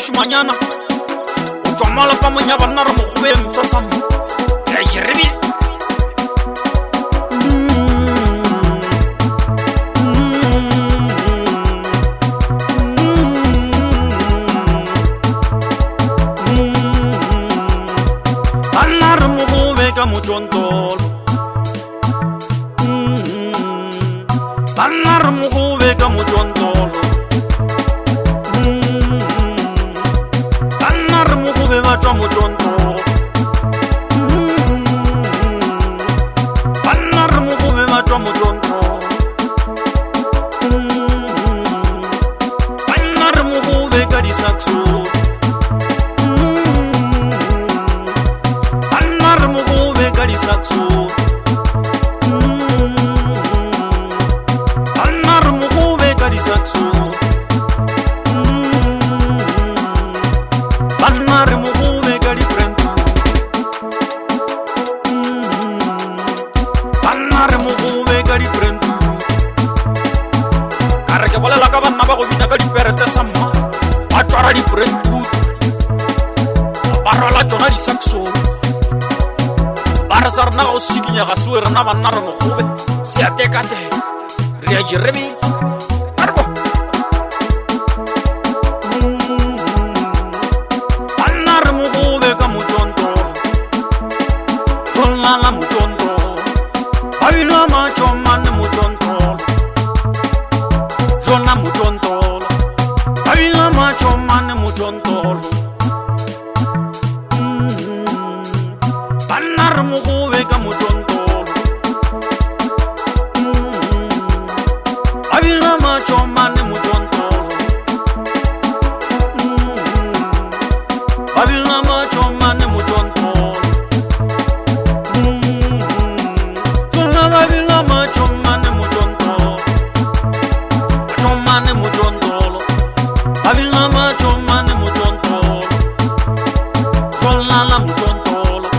moshimanyana o tswa malapamong ya banna re mokgobeng tsosam ya jerebe banna re mogobe ka motshontolo banna re mogobe ka motshontolo banna re mogobe ba tswa motshontolo banna re mogobe ba tswa motshontolo banna re mogobe ka disakso banna re mogobe ka disakso banna re mogobe ka disakso banna re mogobe ka diprentu banna re mogobe ka diprentu ka re ke bolela ka banna ba go bina ka diperete sa mma ba tswara diprentu ba rwala tsona disakso ba re sa rena ga o sekinyega sewe rena banna re mogobe se a tekate re a jerebe arbo banna re mogobe ka motshontolo jolala motshontolo ba bina matšhomane motshontolo jona motshontolo ba bina matšhomane motshontolo banna re mogobe ka motshontolo ba bina matšhomane motshontolo ba bina matšhomane motshontolo jona ba bina matšhomane motshontolo matšhomane motshontolo ba bina matšhomane motshontolo jolala motshontolo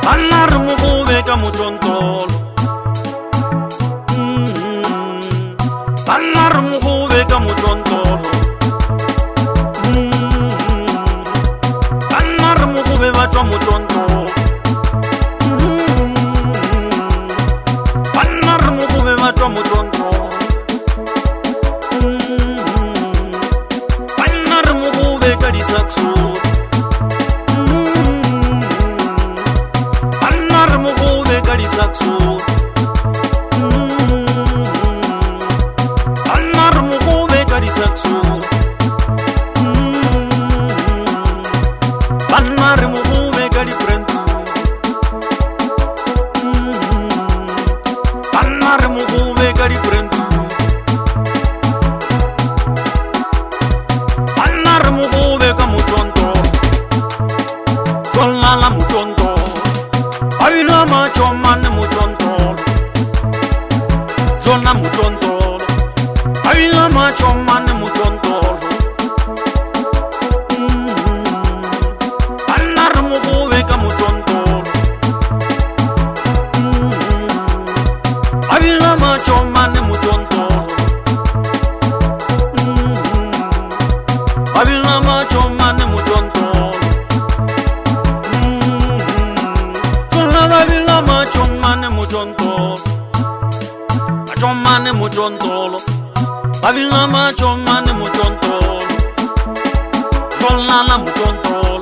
banna re mogobe ka motshontolo banna re mogobe ka motshontolo banna re mogobe ba tswa motshontolo banna re mogobe ba tswa motshontolo banna re mogobe ka disakso banna re mogobe ka disakso banna re mogobe ka disakso banna re mogobe ka diprentu banna re mogobe ka diprentu banna re mogobe ka motshontolo jolala motshontolo ba bina matšhomane motshontolo jona motshontolo ba bina matšhomane motshontolo banna re mogobe ka motshontolo ba bina matšhomane motshontolo ba bina matšhomane motshontolo jona ba bina matšhomane motshontolo matšhomane motshontolo ba bina matšhomane motshontolo jolala motshontolo